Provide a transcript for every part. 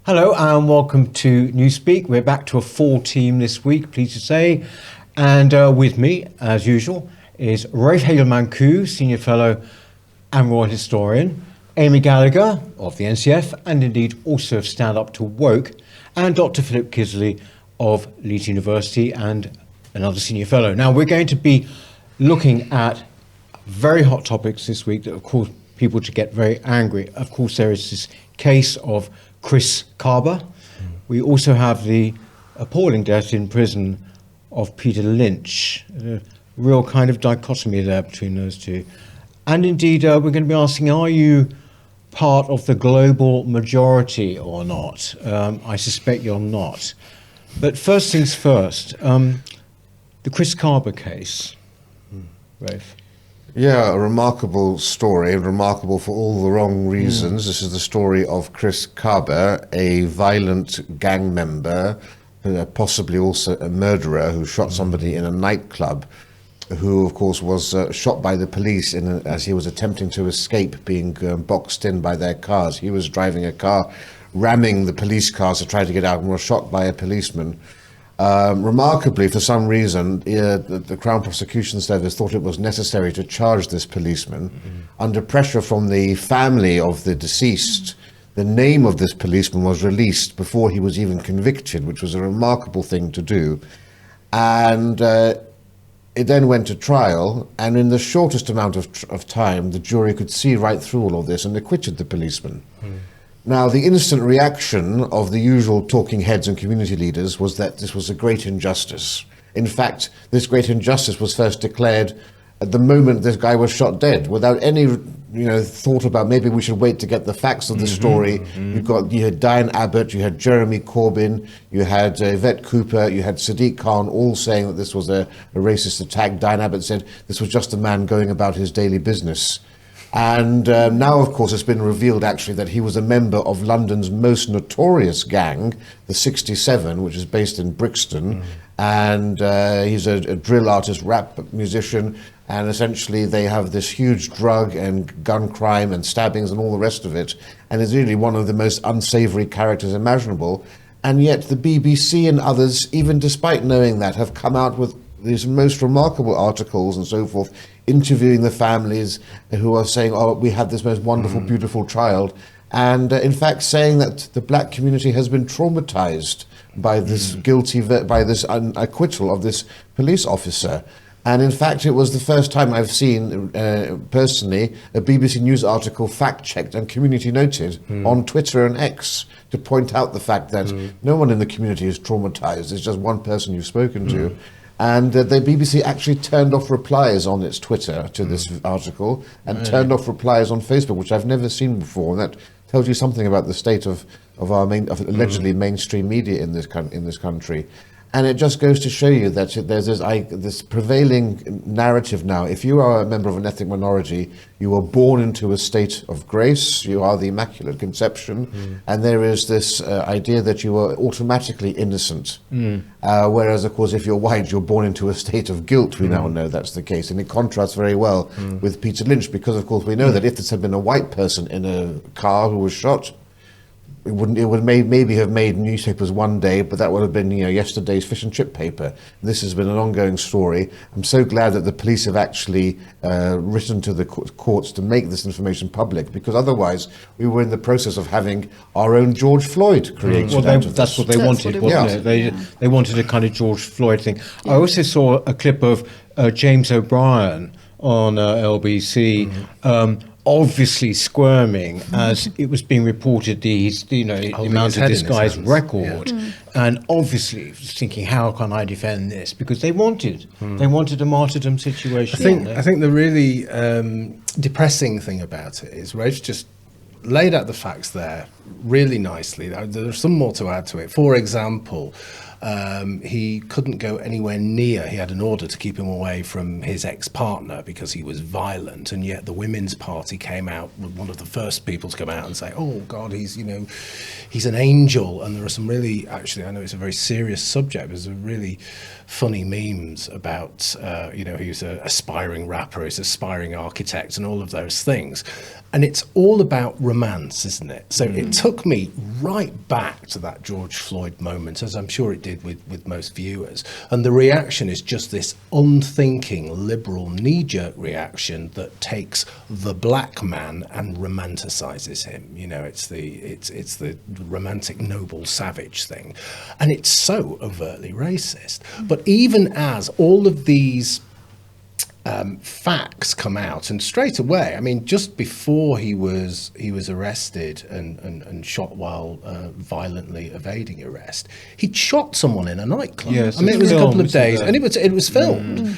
Hello and welcome to Newspeak. We're back to a full team this week, pleased to say. And with me, as usual, is Rafe Heydel-Mankoo, Senior Fellow and Royal Historian, Amy Gallagher of the NCF, and indeed also of Stand Up to Woke, and Dr. Philip Kiszely of Leeds University and another Senior Fellow. Now, we're going to be looking at very hot topics this week that, of course, people to get very angry. Of course, there is this case of Chris Kaba. We also have the appalling death in prison of Peter Lynch. A real kind of dichotomy there between those two. And indeed, we're going to be asking, are you part of the global majority or not? I suspect you're not. But first things first, the Chris Kaba case. Rafe. Yeah, a remarkable story, and remarkable for all the wrong reasons. This is the story of Chris Kaba, a violent gang member, possibly also a murderer, who shot somebody in a nightclub, who, of course, was shot by the police as he was attempting to escape being boxed in by their cars. He was driving a car, ramming the police cars to try to get out, and was shot by a policeman. Remarkably, for some reason, the Crown Prosecution Service thought it was necessary to charge this policeman. Under pressure from the family of the deceased, the name of this policeman was released before he was even convicted, which was a remarkable thing to do. And it then went to trial, and in the shortest amount of time, the jury could see right through all of this and acquitted the policeman. Now, the instant reaction of the usual talking heads and community leaders was that this was a great injustice. In fact, this great injustice was first declared at the moment this guy was shot dead, without any thought about maybe we should wait to get the facts of the story. You had Diane Abbott, you had Jeremy Corbyn, you had Yvette Cooper, you had Sadiq Khan, all saying that this was a racist attack. Diane Abbott said this was just a man going about his daily business. And now, of course, it's been revealed actually that he was a member of London's most notorious gang, the 67, which is based in Brixton. And he's a drill artist, rap musician, and essentially they have this huge drug and gun crime and stabbings and all the rest of it. And is really one of the most unsavory characters imaginable. And yet the BBC and others, even despite knowing that, have come out with these most remarkable articles and so forth, interviewing the families who are saying, oh, we had this most wonderful, beautiful child. And in fact, saying that the black community has been traumatized by this by this acquittal of this police officer. And in fact, it was the first time I've seen, personally, a BBC News article fact-checked and community noted on Twitter and X to point out the fact that no one in the community is traumatized. It's just one person you've spoken to. And the BBC actually turned off replies on its Twitter to this article, and turned off replies on Facebook, which I've never seen before. And that tells you something about the state of our allegedly mainstream media in this country. And it just goes to show you that there's this prevailing narrative now. If you are a member of an ethnic minority, you were born into a state of grace, you are the Immaculate Conception, and there is this idea that you are automatically innocent. Whereas, of course, if you're white, you're born into a state of guilt. We now know that's the case. And it contrasts very well with Peter Lynch, because, of course, we know that if this had been a white person in a car who was shot, it would maybe have made newspapers one day, but that would have been yesterday's fish and chip paper. This has been an ongoing story. I'm so glad that the police have actually written to the courts to make this information public, because otherwise we were in the process of having our own George Floyd created. Well, that's what they wanted, wasn't it? They wanted a kind of George Floyd thing. I also saw a clip of James O'Brien on LBC. Obviously squirming as it was being reported the amount of this guy's record, and obviously thinking, how can I defend this? Because they wanted a martyrdom situation. I think the really depressing thing about it is Rafe just laid out the facts there really nicely. There's some more to add to it. For example, He couldn't go anywhere near. He had an order to keep him away from his ex-partner because he was violent, and yet the Women's Party came out, one of the first people to come out and say, oh God, he's an angel. And there are some really, actually, I know it's a very serious subject, there's a really funny memes about, he's an aspiring rapper, he's an aspiring architect and all of those things. And it's all about romance, isn't it? So it took me right back to that George Floyd moment, as I'm sure it did with most viewers. And the reaction is just this unthinking, liberal, knee-jerk reaction that takes the black man and romanticizes him. It's the romantic, noble, savage thing. And it's so overtly racist. But even as all of these facts come out, and straight away, I mean, just before he was arrested and shot while violently evading arrest, he'd shot someone in a nightclub. Yes, I mean, it was a couple of days, there. and it was filmed.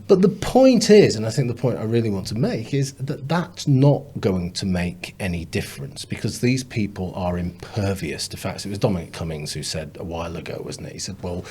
But the point is, and I think the point I really want to make is that that's not going to make any difference, because these people are impervious to facts. It was Dominic Cummings who said a while ago, wasn't it? He said, well,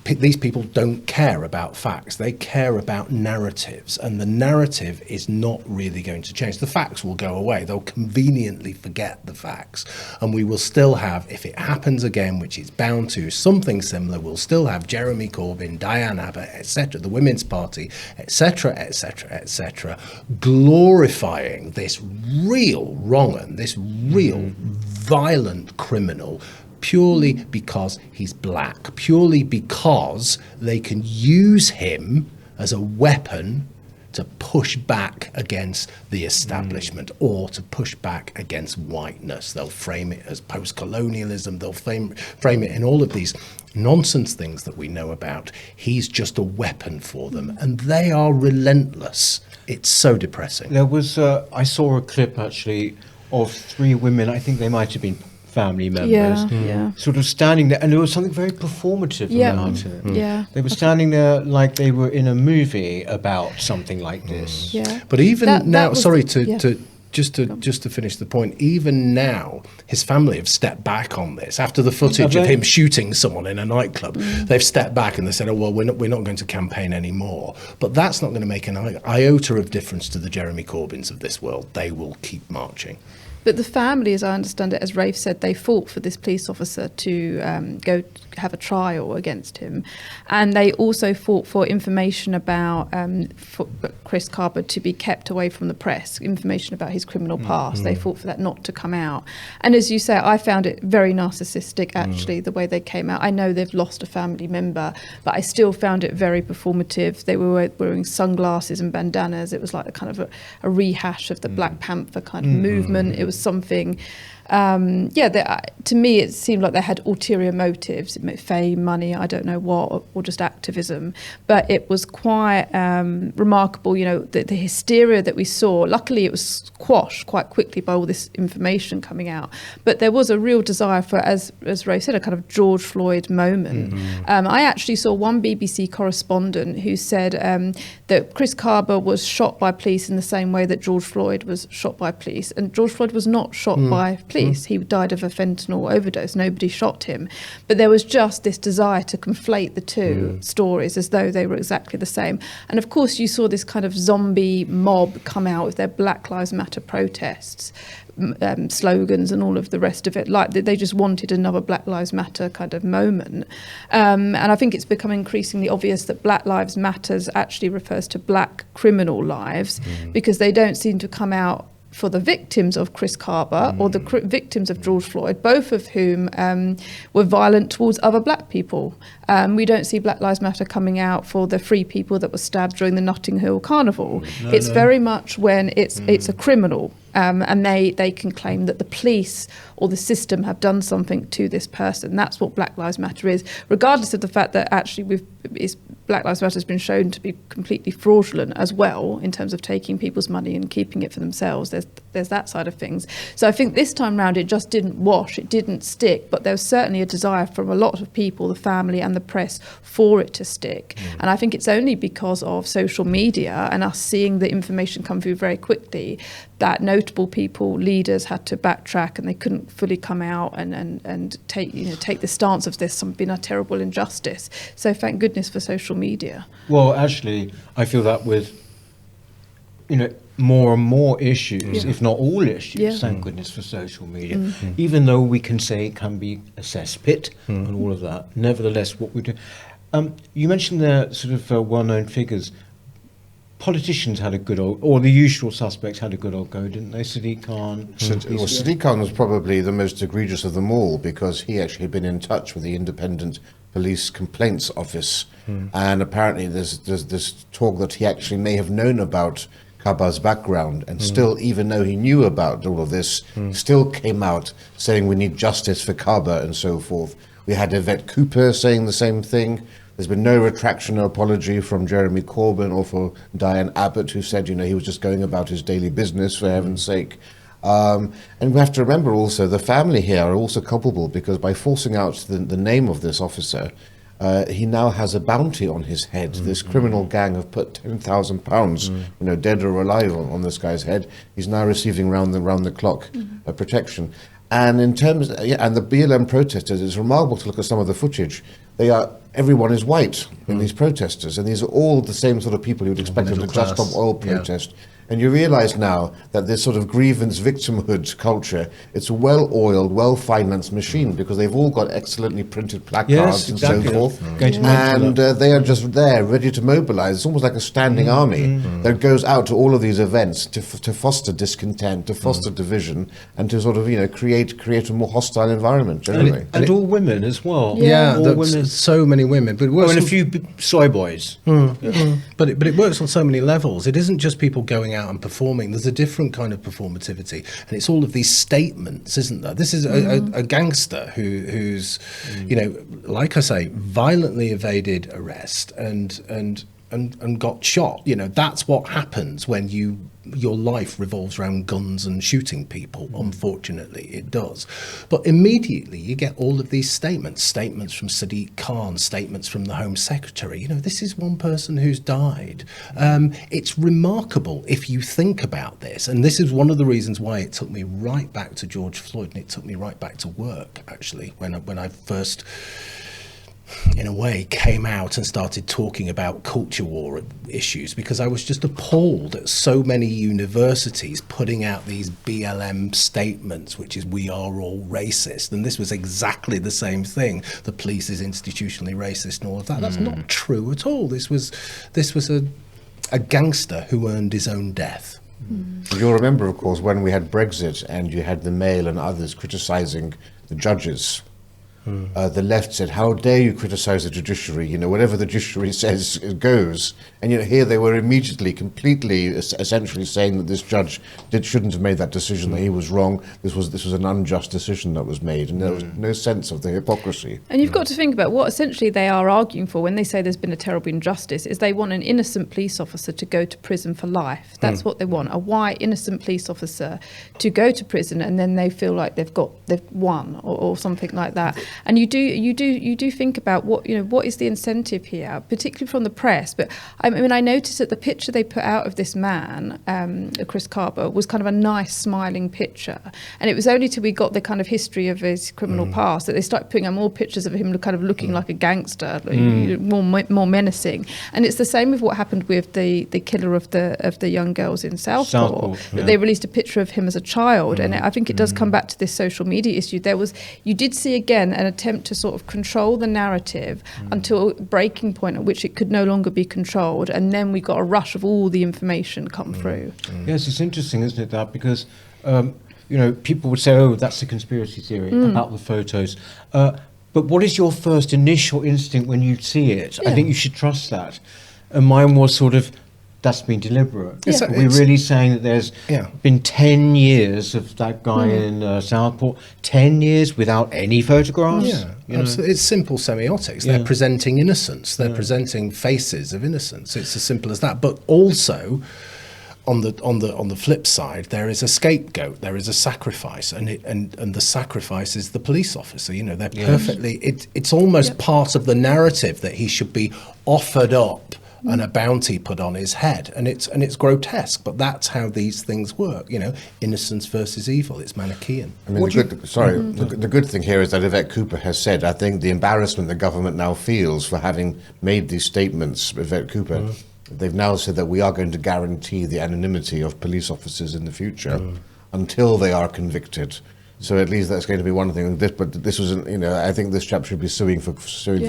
these people don't care about facts. They care about narratives, and the narrative is not really going to change. The facts will go away. They'll conveniently forget the facts, and we will still have, if it happens again, which it's bound to, something similar, we'll still have Jeremy Corbyn, Diane Abbott, etc., the Women's Party, etc., etc., etc., glorifying this real wrong-un, this real violent criminal, purely because he's black, purely because they can use him as a weapon to push back against the establishment or to push back against whiteness. They'll frame it as post-colonialism, they'll frame it in all of these nonsense things that we know about. He's just a weapon for them, and they are relentless. It's so depressing. There was, I saw a clip actually of 3 women, I think they might have been family members, sort of standing there, and there was something very performative about it. Yeah. They were standing there like they were in a movie about something like this. Yeah. But even That now, was sorry, the- just to finish the point, even now, his family have stepped back on this. After the footage of him shooting someone in a nightclub, they've stepped back and they said, oh, well, we're not going to campaign anymore. But that's not going to make an iota of difference to the Jeremy Corbyns of this world. They will keep marching. But the family, as I understand it, as Rafe said, they fought for this police officer to go have a trial against him. And they also fought for information about for Chris Kaba to be kept away from the press, information about his criminal past. They fought for that not to come out. And as you say, I found it very narcissistic, actually, the way they came out. I know they've lost a family member, but I still found it very performative. They were wearing sunglasses and bandanas. It was like a kind of a rehash of the Black Panther kind of movement. It was something, to me it seemed like they had ulterior motives, fame, money, I don't know what, or just activism. But it was quite remarkable, the hysteria that we saw. Luckily it was quashed quite quickly by all this information coming out. But there was a real desire for, as Ray said, a kind of George Floyd moment. I actually saw one BBC correspondent who said that Chris Kaba was shot by police in the same way that George Floyd was shot by police. And George Floyd was not shot by police. He died of a fentanyl overdose. Nobody shot him. But there was just this desire to conflate the two stories as though they were exactly the same. And of course, you saw this kind of zombie mob come out with their Black Lives Matter protests, slogans and all of the rest of it. Like they just wanted another Black Lives Matter kind of moment. And I think it's become increasingly obvious that Black Lives Matters actually refers to black criminal lives, because they don't seem to come out for the victims of Chris Kaba or the victims of George Floyd, both of whom were violent towards other black people. We don't see Black Lives Matter coming out for the 3 people that were stabbed during the Notting Hill Carnival. It's very much when it's a criminal, and they can claim that the police or the system have done something to this person. That's what Black Lives Matter is, regardless of the fact that actually Black Lives Matter has been shown to be completely fraudulent as well in terms of taking people's money and keeping it for themselves. There's that side of things. So I think this time round it just didn't wash, it didn't stick, but there was certainly a desire from a lot of people, the family and the press, for it to stick. And I think it's only because of social media and us seeing the information come through very quickly that notable people, leaders, had to backtrack, and they couldn't fully come out and take the stance of this been a terrible injustice. So thank goodness for social media. Well, actually, I feel that with, more and more issues, if not all issues, thank goodness for social media. Even though we can say it can be a cesspit and all of that, nevertheless, what we do. You mentioned the sort of well-known figures. Politicians had a good old, or the usual suspects had a good old go, didn't they? Sadiq Khan. Sadiq Khan was probably the most egregious of them all, because he actually had been in touch with the Independent Police Complaints Office, and apparently there's this talk that he actually may have known about Kaba's background, and still, even though he knew about all of this, still came out saying we need justice for Kaba and so forth. We had Yvette Cooper saying the same thing. There's been no retraction or apology from Jeremy Corbyn or for Diane Abbott, who said, he was just going about his daily business, for heaven's sake. And we have to remember also, the family here are also culpable, because by forcing out the name of this officer, he now has a bounty on his head. This criminal gang have put £10,000, dead or alive, on this guy's head. He's now receiving round the clock protection. And in terms, and the BLM protesters, it's remarkable to look at some of the footage. Everyone is white in these protesters, and these are all the same sort of people you would expect at a Just Stop Oil protest. And you realise now that this sort of grievance victimhood culture, it's a well-oiled, well-financed machine, because they've all got excellently printed placards and so forth. And they are just there, ready to mobilise. It's almost like a standing army that goes out to all of these events to foster discontent, to foster division, and to sort of, create a more hostile environment generally. And all women as well. All women. So many women. But it works and a few soy boys. But it works on so many levels. It isn't just people going out and performing. There's a different kind of performativity, and it's all of these statements, isn't there? This is a gangster who's like I say, violently evaded arrest and got shot. That's what happens when your life revolves around guns and shooting people. Unfortunately, it does. But immediately you get all of these statements from Sadiq Khan, statements from the Home Secretary. This is one person who's died. It's remarkable if you think about this, and this is one of the reasons why it took me right back to George Floyd, and it took me right back to work, actually, when I first, in a way, came out and started talking about culture war issues, because I was just appalled at so many universities putting out these BLM statements, which is we are all racist, and this was exactly the same thing. The police is institutionally racist and all of that. That's not true at all. This was a gangster who earned his own death. You'll remember, of course, when we had Brexit and you had the Mail and others criticising the judges. The left said, how dare you criticise the judiciary? Whatever the judiciary says goes. And here they were immediately, completely, essentially saying that this judge shouldn't have made that decision, that he was wrong. This was an unjust decision that was made, and there was no sense of the hypocrisy. And you've got to think about what essentially they are arguing for when they say there's been a terrible injustice, is they want an innocent police officer to go to prison for life. That's what they want, a white innocent police officer to go to prison, and then they feel like they've won or something like that. And you do think about what is the incentive here, particularly from the press. But I noticed that the picture they put out of this man, Chris Kaba, was kind of a nice smiling picture, and it was only till we got the kind of history of his criminal past that they started putting out more pictures of him kind of looking like a gangster, more menacing. And it's the same with what happened with the killer of the young girls in Southport. They released a picture of him as a child, and I think it does come back to this social media issue. You did see again an attempt to sort of control the narrative until a breaking point at which it could no longer be controlled, and then we got a rush of all the information come through. Yes, it's interesting, isn't it, that because people would say, oh, that's a conspiracy theory about the photos, but what is your first initial instinct when you see it? I think you should trust that. And mine was sort of, that's been deliberate. Yeah. Are we really saying that there's Yeah. been 10 years of that guy in Southport, 10 years without any photographs? Yeah, You know? absolutely. It's simple semiotics. Yeah. They're presenting innocence. They're presenting faces of innocence. It's as simple as that. But also, on the flip side, there is a scapegoat. There is a sacrifice, and the sacrifice is the police officer. You know, they're perfectly. It's almost part of the narrative that he should be offered up and a bounty put on his head, and it's grotesque. But that's how these things work. You know, innocence versus evil. It's Manichaean. I mean, the good thing here is that Yvette Cooper has said, I think the embarrassment the government now feels for having made these statements, Yvette Cooper, they've now said that we are going to guarantee the anonymity of police officers in the future until they are convicted. So at least that's going to be one thing. But this was, I think this chap should be suing for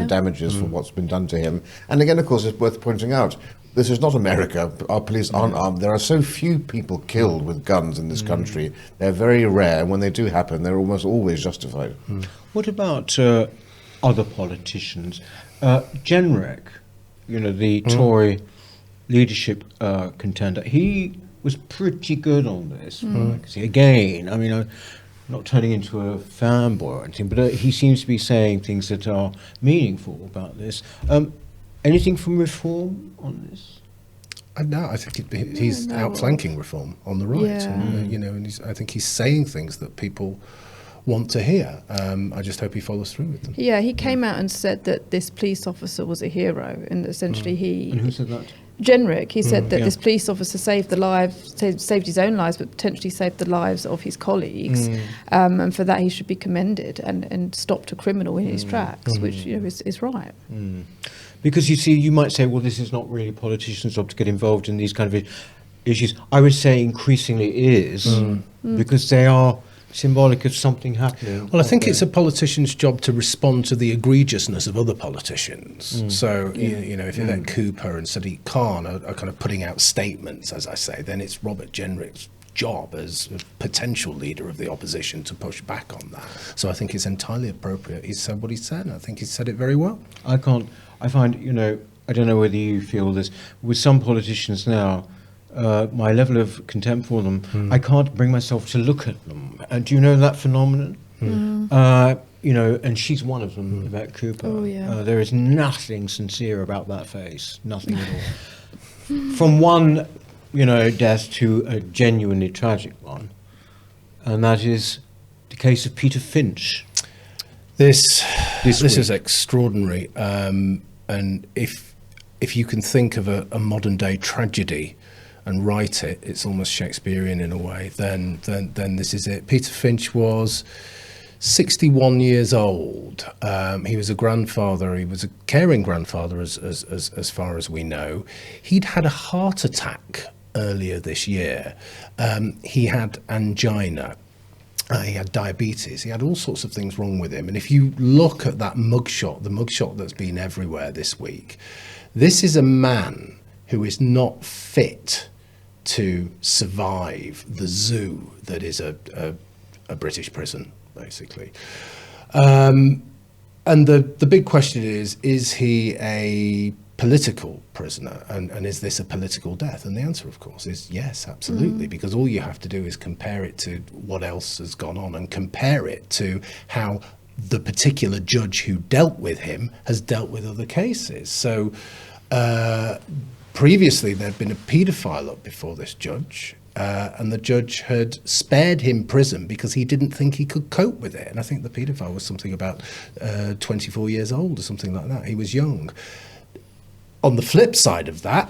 damages for what's been done to him. And again, of course, it's worth pointing out, this is not America. Our police aren't armed. There are so few people killed with guns in this country. They're very rare, and when they do happen, they're almost always justified. What about other politicians? Jenrick, the Tory leadership contender, he was pretty good on this. Again, I mean, I'm not turning into a fanboy or anything, but he seems to be saying things that are meaningful about this. Anything from Reform on this? No, I think he's outflanking Reform on the right. Yeah. And I think he's saying things that people want to hear. I just hope he follows through with them. Yeah, he came out and said that this police officer was a hero, and essentially And who said that? Jenrick, he said that yeah. this police officer saved his own lives, but potentially saved the lives of his colleagues, and for that he should be commended and stopped a criminal in his tracks, which is right. Because you might say, well, this is not really a politician's job to get involved in these kind of issues. I would say increasingly it is, because they are symbolic of something happening. Well, I think it's a politician's job to respond to the egregiousness of other politicians. So, if Yvette Cooper and Sadiq Khan are kind of putting out statements, as I say, then it's Robert Jenrick's job as a potential leader of the opposition to push back on that. So I think it's entirely appropriate. He's said what he said, and I think he's said it very well. I find, I don't know whether you feel this, with some politicians now, my level of contempt for them, I can't bring myself to look at them. Do you know that phenomenon? And she's one of them, Yvette Cooper. Oh, yeah. There is nothing sincere about that face, nothing at all. From one, death to a genuinely tragic one, and that is the case of Peter Finch. This week. is extraordinary, and if you can think of a modern day tragedy and write it, it's almost Shakespearean in a way, then this is it. Peter Finch was 61 years old. He was a grandfather. He was a caring grandfather, as far as we know. He'd had a heart attack earlier this year. He had angina. He had diabetes. He had all sorts of things wrong with him. And if you look at that mugshot, the mugshot that's been everywhere this week, this is a man who is not fit to survive the zoo that is a British prison, basically. And the big question is he a political prisoner, and is this a political death? And the answer, of course, is yes, absolutely, because all you have to do is compare it to what else has gone on and compare it to how the particular judge who dealt with him has dealt with other cases. So previously there'd been a paedophile up before this judge, and the judge had spared him prison because he didn't think he could cope with it. And I think the paedophile was something about 24 years old or something like that. He was young. On the flip side of that,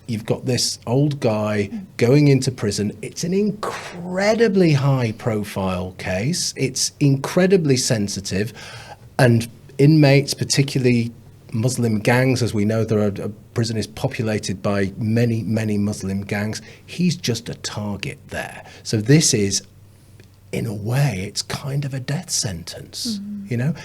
you've got this old guy going into prison. It's an incredibly high-profile case. It's incredibly sensitive, and inmates, particularly Muslim gangs, as we know, a prison is populated by many, many Muslim gangs. He's just a target there. So this is, in a way, it's kind of a death sentence.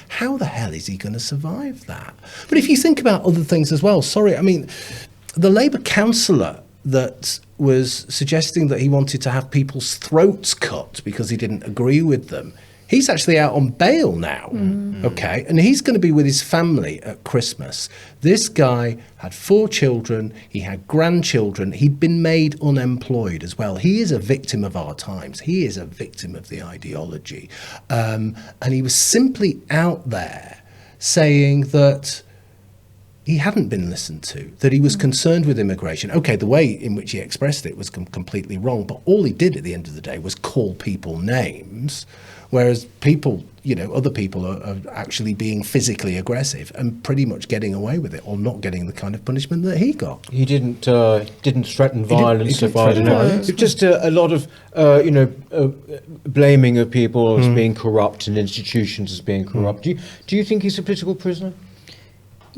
How the hell is he going to survive that? But if you think about other things as well, the Labour councillor that was suggesting that he wanted to have people's throats cut because he didn't agree with them, He's actually out on bail now, okay? And he's going to be with his family at Christmas. This guy had 4 children. He had grandchildren. He'd been made unemployed as well. He is a victim of our times. He is a victim of the ideology. And he was simply out there saying that he hadn't been listened to, that he was concerned with immigration. Okay, the way in which he expressed it was completely wrong, but all he did at the end of the day was call people names, whereas people, other people are actually being physically aggressive and pretty much getting away with it, or not getting the kind of punishment that he got. He didn't threaten violence. He didn't threaten violence. It's just a lot of blaming of people as being corrupt and institutions as being corrupt. Do you think he's a political prisoner?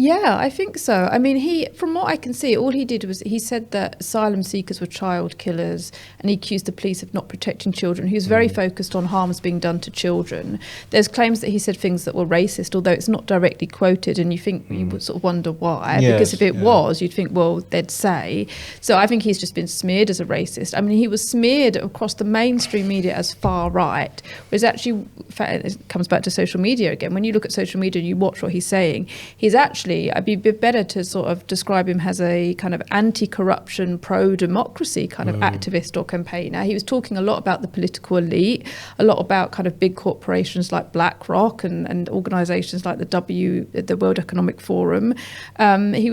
Yeah, I think so. I mean, from what I can see, all he did was he said that asylum seekers were child killers, and he accused the police of not protecting children. He was very focused on harms being done to children. There's claims that he said things that were racist, although it's not directly quoted, and you would sort of wonder why. Yes, because if it was, you'd think, well, they'd say. So I think he's just been smeared as a racist. I mean, he was smeared across the mainstream media as far right, whereas actually, in fact, it comes back to social media again. When you look at social media and you watch what he's saying, he's actually, I'd be better to sort of describe him as a kind of anti-corruption, pro-democracy kind of activist or campaigner. He was talking a lot about the political elite, a lot about kind of big corporations like BlackRock and organisations like the World Economic Forum. He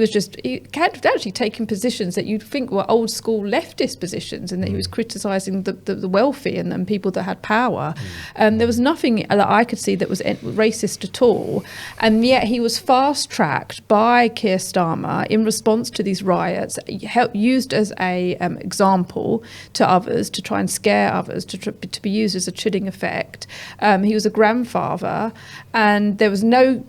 actually taking positions that you'd think were old school leftist positions, and that he was criticising the wealthy and people that had power. There was nothing that I could see that was racist at all, and yet he was fast-tracked by Keir Starmer in response to these riots, used as a example to others, to try and scare others, to be used as a chilling effect. He was a grandfather, and there was no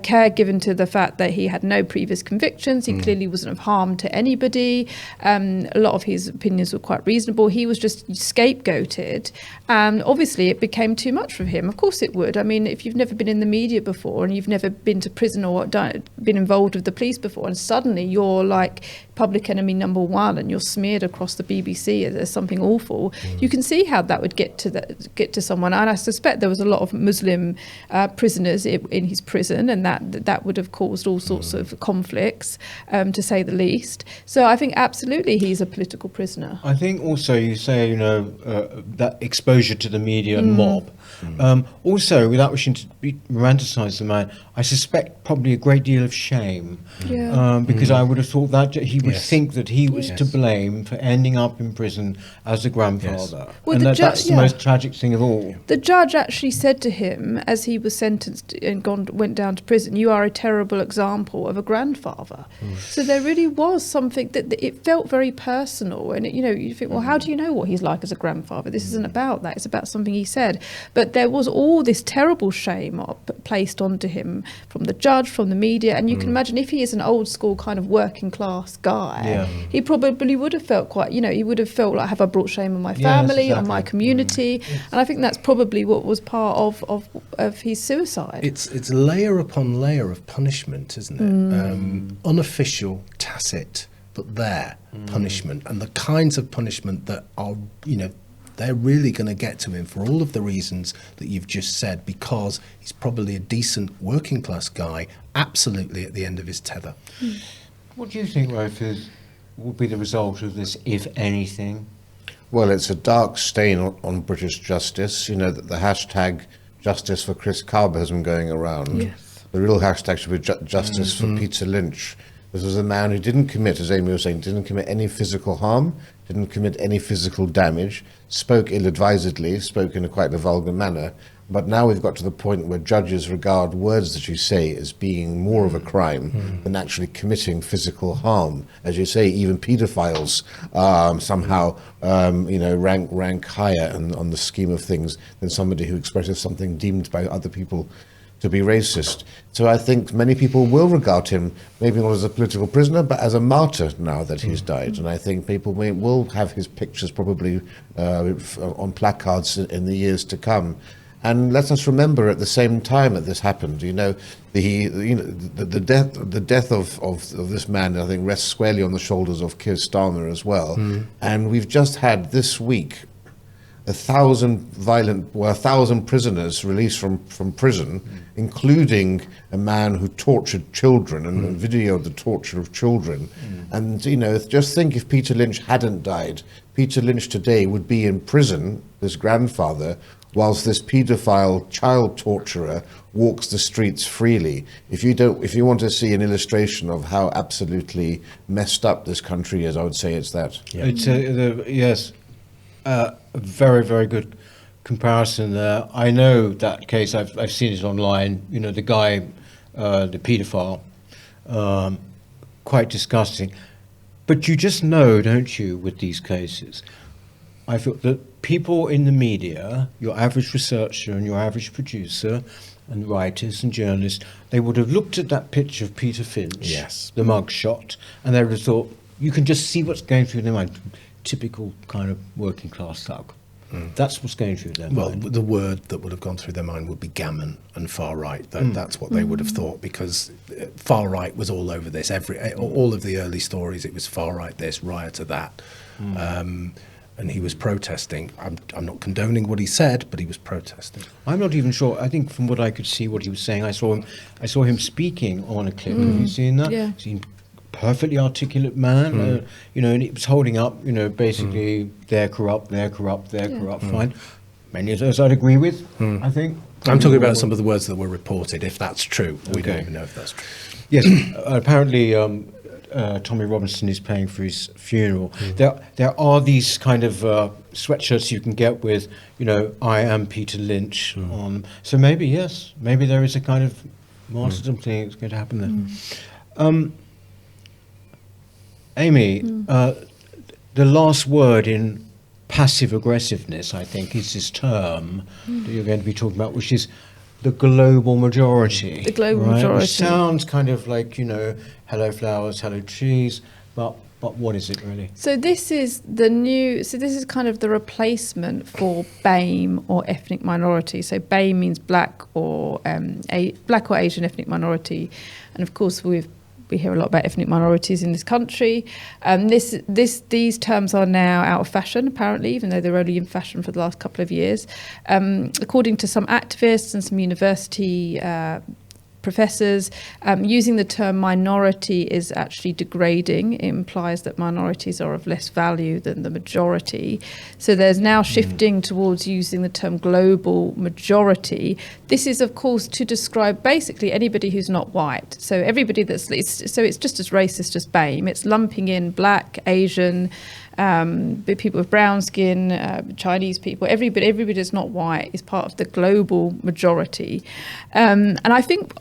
care given to the fact that he had no previous convictions. He clearly wasn't of harm to anybody. A lot of his opinions were quite reasonable. He was just scapegoated, and obviously it became too much for him. Of course it would. I mean, if you've never been in the media before and you've never been to prison or been involved with the police before, and suddenly you're like public enemy number one and you're smeared across the BBC as something awful, you can see how that would get to someone. And I suspect there was a lot of Muslim prisoners in his prison, and that would have caused all sorts of conflicts, to say the least. So I think absolutely he's a political prisoner. I think also you say, that exposure to the media and mob. Also, without wishing to romanticise the man, I suspect probably a great deal of shame. Because I would have thought that he would think that he was to blame for ending up in prison as a grandfather. Well, and that's the most tragic thing of all. The judge actually said to him, as he was sentenced and went down to prison, "You are a terrible example of a grandfather." So there really was something that it felt very personal. And, you think, well, how do you know what he's like as a grandfather? This isn't about that. It's about something he said. But there was all this terrible shame placed onto him from the judge, from the media. And you can imagine if he is an old school kind of working class guy, he probably would have felt quite, he would have felt like, have I brought shame on my family, on my community? And I think that's probably what was part of his suicide. It's layer upon layer of punishment, isn't it? Unofficial, tacit, but there, punishment. And the kinds of punishment that are, they're really going to get to him for all of the reasons that you've just said, because he's probably a decent working class guy, absolutely at the end of his tether. What do you think, Rafe, will be the result of this, if anything? Well, it's a dark stain on British justice. That the hashtag justice for Chris Kaba has been going around. Yes. The real hashtag should be justice for Peter Lynch. This was a man who didn't commit, as Amy was saying, didn't commit any physical harm, didn't commit any physical damage, spoke ill-advisedly, spoke in quite a vulgar manner. But now we've got to the point where judges regard words that you say as being more of a crime than actually committing physical harm. As you say, even paedophiles somehow, rank higher on the scheme of things than somebody who expresses something deemed by other people to be racist. So I think many people will regard him, maybe not as a political prisoner, but as a martyr now that he's died. And I think people will have his pictures probably on placards in the years to come. And let us remember, at the same time that this happened, the death of this man, I think, rests squarely on the shoulders of Keir Starmer as well. And we've just had this week 1,000 prisoners released from prison, including a man who tortured children and videoed the torture of children. And, you know, just think if Peter Lynch hadn't died, Peter Lynch today would be in prison, his grandfather, whilst this paedophile child torturer walks the streets freely. If you want to see an illustration of how absolutely messed up this country is, I would say it's that. Yeah. It's yes, a very, very good comparison there. I know that case. I've seen it online. You know, the guy, the paedophile, quite disgusting. But you just know, don't you, with these cases, I feel that people in the media, your average researcher and your average producer and writers and journalists, they would have looked at that picture of Peter Finch, yes, the mugshot, and they would have thought, you can just see what's going through their mind. Typical kind of working class thug. That's what's going through their mind. Well, the word that would have gone through their mind would be gammon and far right. That's what they would have thought, because far right was all over this. All of the early stories, it was far right this, rioter that. And he was protesting. I'm not condoning what he said, but he was protesting. I'm not even sure. I think from what I could see, what he was saying, I saw him speaking on a clip. Have you seen that? Yeah. Seen perfectly articulate man, you know, and it was holding up, you know, basically they're corrupt, fine. Many of those I'd agree with, I think. I'm talking about some of the words that were reported, if that's true. We don't even know if that's true. Yes, apparently Tommy Robinson is paying for his funeral. There are these kind of sweatshirts you can get with, you know, I am Peter Lynch on. So maybe, yes, maybe there is a kind of martyrdom thing that's going to happen there. Amy, the last word in passive aggressiveness, I think, is this term that you're going to be talking about, which is the global majority. The global majority. Which sounds kind of like, you know, hello flowers, hello trees, but what is it really? So this is this is kind of the replacement for BAME, or ethnic minority. So BAME means black or Asian ethnic minority, and of course we hear a lot about ethnic minorities in this country. These terms are now out of fashion, apparently, even though they're only in fashion for the last couple of years. According to some activists and some university professors, using the term minority is actually degrading. It implies that minorities are of less value than the majority. So there's now shifting towards using the term global majority. This is, of course, to describe basically anybody who's not white. So everybody it's just as racist as BAME. It's lumping in black, Asian, people with brown skin, Chinese people, everybody that's not white is part of the global majority. And I think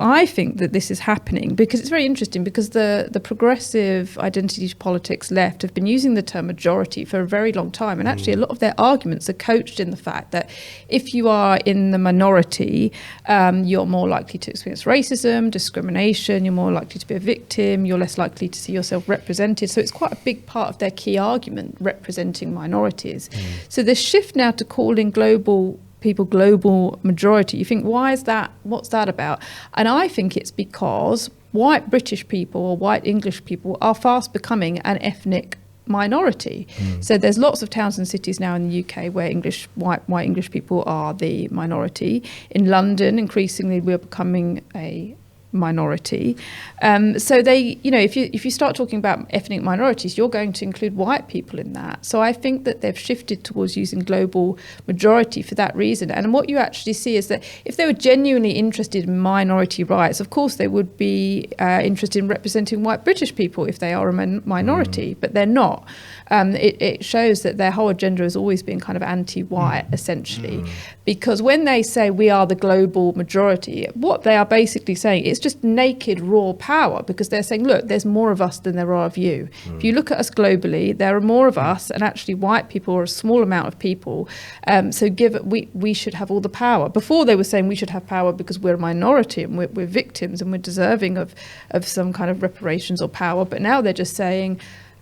that this is happening because it's very interesting, because the progressive identity politics left have been using the term majority for a very long time. And actually a lot of their arguments are coached in the fact that if you are in the minority, you're more likely to experience racism, discrimination, you're more likely to be a victim, you're less likely to see yourself represented. So it's quite a big part of their key argument, representing minorities. So the shift now to calling global majority, you think, why is that? What's that about? And I think it's because white British people or white English people are fast becoming an ethnic minority. So there's lots of towns and cities now in the UK where white English people are the minority. In London, increasingly, we're becoming a minority. So they, you know, if you start talking about ethnic minorities, you're going to include white people in that. So I think that they've shifted towards using global majority for that reason. And what you actually see is that if they were genuinely interested in minority rights, of course they would be interested in representing white British people if they are a minority, but they're not. It shows that their whole agenda has always been kind of anti-white, essentially, because when they say we are the global majority, what they are basically saying is just naked raw power, because they're saying, look, there's more of us than there are of you. If you look at us globally, there are more of us, and actually white people are a small amount of people. So we should have all the power. Before they were saying we should have power because we're a minority and we're victims and we're deserving of some kind of reparations or power. But now they're just saying,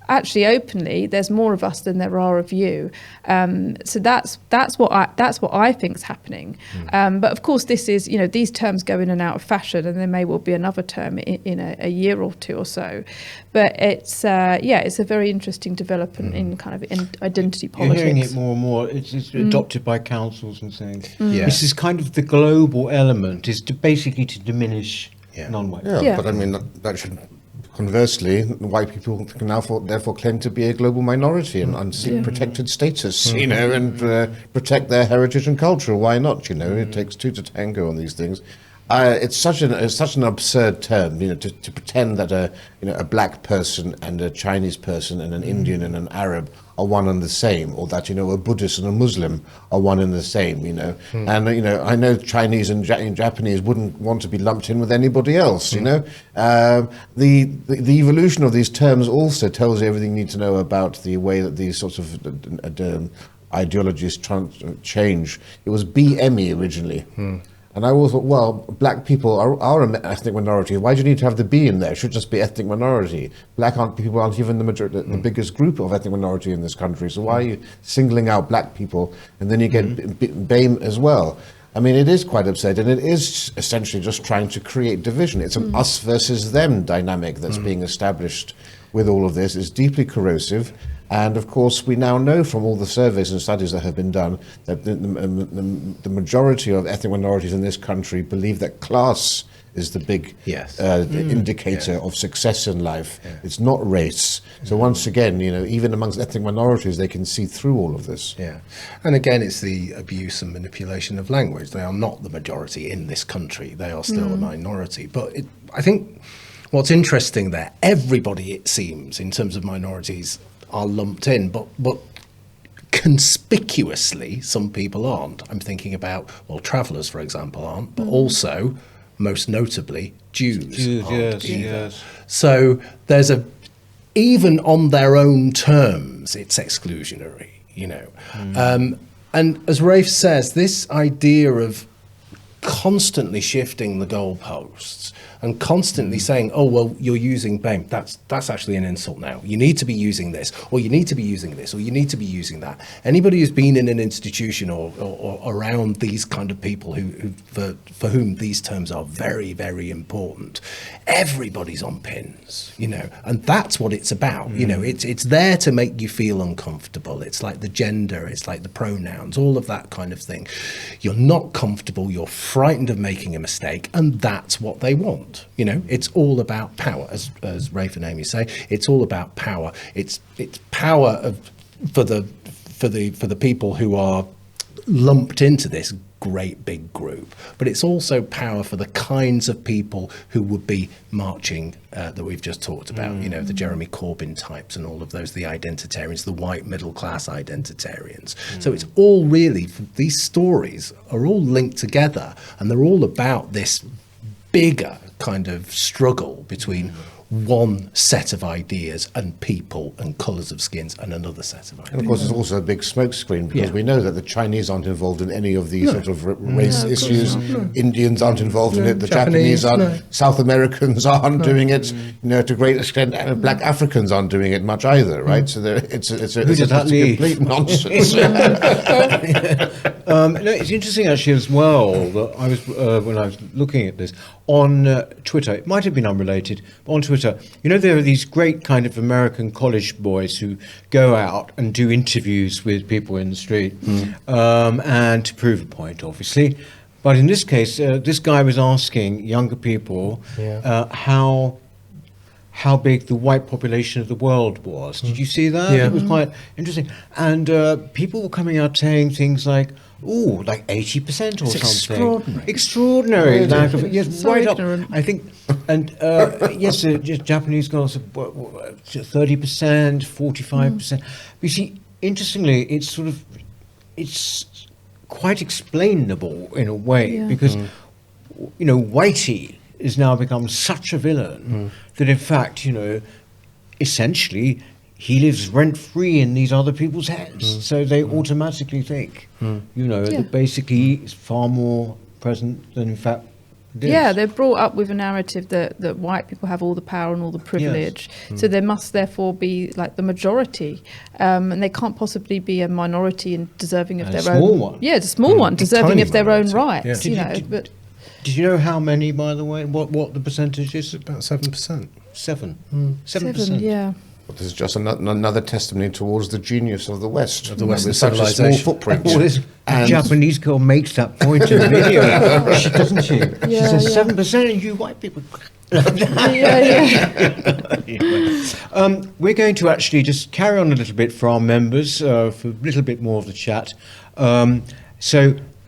actually openly there's more of us than there are of you. So that's what I think is happening. But of course, this is, these terms go in and out of fashion, and there may well be another term in a year or two or so. But it's it's a very interesting development in kind of in identity politics. You're hearing it more and more. It's adopted by councils and things. Yeah. This is kind of the global element, is to basically to diminish non-white. Yeah, but I mean, that should, conversely, white people can now therefore claim to be a global minority and seek protected status, and protect their heritage and culture. Why not? It takes two to tango on these things. It's such an absurd term, to pretend that a black person and a Chinese person and an Indian and an Arab are one and the same, or that a Buddhist and a Muslim are one and the same. And I know Chinese and Japanese wouldn't want to be lumped in with anybody else. The evolution of these terms also tells you everything you need to know about the way that these sorts of ideologies change. It was BME originally. And I always thought, well, black people are an ethnic minority. Why do you need to have the B in there? It should just be ethnic minority. People aren't even the biggest group of ethnic minority in this country. So why are you singling out black people? And then you get BAME as well. I mean, it is quite absurd, and it is essentially just trying to create division. It's an us versus them dynamic that's being established with all of this. It's deeply corrosive. And of course, we now know from all the surveys and studies that have been done that the majority of ethnic minorities in this country believe that class is the big indicator of success in life. Yeah. It's not race. So once again, even amongst ethnic minorities, they can see through all of this. Yeah. And again, it's the abuse and manipulation of language. They are not the majority in this country. They are still a minority. But I think what's interesting there, everybody, it seems, in terms of minorities, are lumped in, but conspicuously some people aren't. I'm thinking about, travellers, for example, aren't, but also, most notably, Jews aren't either. So there's even on their own terms, it's exclusionary, and as Rafe says, this idea of constantly shifting the goalposts and constantly saying, oh, well, you're using BAME. That's actually an insult now. You need to be using this, or you need to be using this, or you need to be using that. Anybody who's been in an institution or around these kind of people for whom these terms are very, very important, everybody's on pins, and that's what it's about. It's there to make you feel uncomfortable. It's like the gender, it's like the pronouns, all of that kind of thing. You're not comfortable, you're frightened of making a mistake, and that's what they want. It's all about power, as Rafe and Amy say. It's all about power. It's power for the people who are lumped into this great big group, but it's also power for the kinds of people who would be marching that we've just talked about. The Jeremy Corbyn types and all of those, the identitarians, the white middle class identitarians. So it's all really, these stories are all linked together, and they're all about this bigger kind of struggle between one set of ideas and people and colours of skins and another set of ideas. And of course, it's also a big smokescreen, because we know that the Chinese aren't involved in any of these sort of race issues. Indians aren't involved in it. The Japanese aren't. South Americans aren't doing it. To a great extent, Black Africans aren't doing it much either, right? So it's complete nonsense. It's interesting actually as well that I was when I was looking at this on Twitter. It might have been unrelated, but on Twitter, there are these great kind of American college boys who go out and do interviews with people in the street, and to prove a point, obviously. But in this case, this guy was asking younger people how big the white population of the world was. Did you see that? Yeah. It was quite interesting. And people were coming out saying things like, "Oh, like 80% or something." Extraordinary. Lack of, So right ignorant. up. I think, and yes, Japanese girls are 30%, 45%. You see, interestingly, it's quite explainable in a way, because Whitey has now become such a villain that, in fact, essentially, he lives rent-free in these other people's heads. So they automatically think, that basically he's far more present than, in fact, Yeah, they're brought up with a narrative that white people have all the power and all the privilege. So there must therefore be like the majority, and they can't possibly be a minority and deserving of And their a small own. one. Yeah, it's a small one, deserving tiny of their own minority. rights. Yeah. But Did you know how many, by the way? What the percentage is? About 7%. 7%. yeah. But this is just another testimony towards the genius of the West. Of the Western with such a small civilization. footprint. Well, this And- Japanese girl makes that point in the video, doesn't she? She Yeah, says yeah. 7% of you white people. We're going to actually just carry on a little bit for our members for a little bit more of the chat. So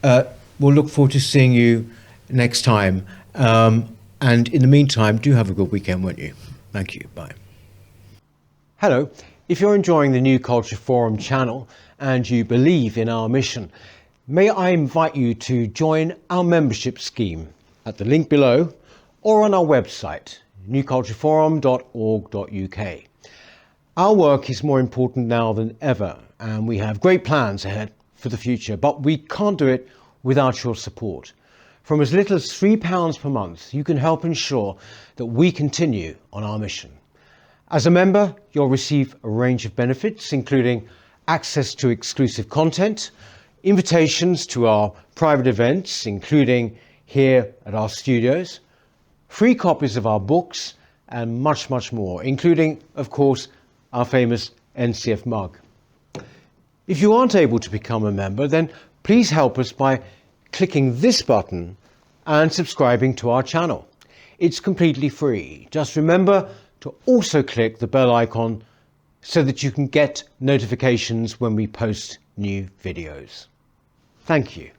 we'll look forward to seeing you next time. And in the meantime, do have a good weekend, won't you? Thank you. Bye. Hello. If you're enjoying the New Culture Forum channel and you believe in our mission, may I invite you to join our membership scheme at the link below or on our website, newcultureforum.org.uk. Our work is more important now than ever, and we have great plans ahead for the future, but we can't do it without your support. From as little as £3 per month, you can help ensure that we continue on our mission. As a member, you'll receive a range of benefits, including access to exclusive content, invitations to our private events, including here at our studios, free copies of our books, and much, much more, including, of course, our famous NCF mug. If you aren't able to become a member, then please help us by clicking this button and subscribing to our channel. It's completely free. Just remember to also click the bell icon so that you can get notifications when we post new videos. Thank you.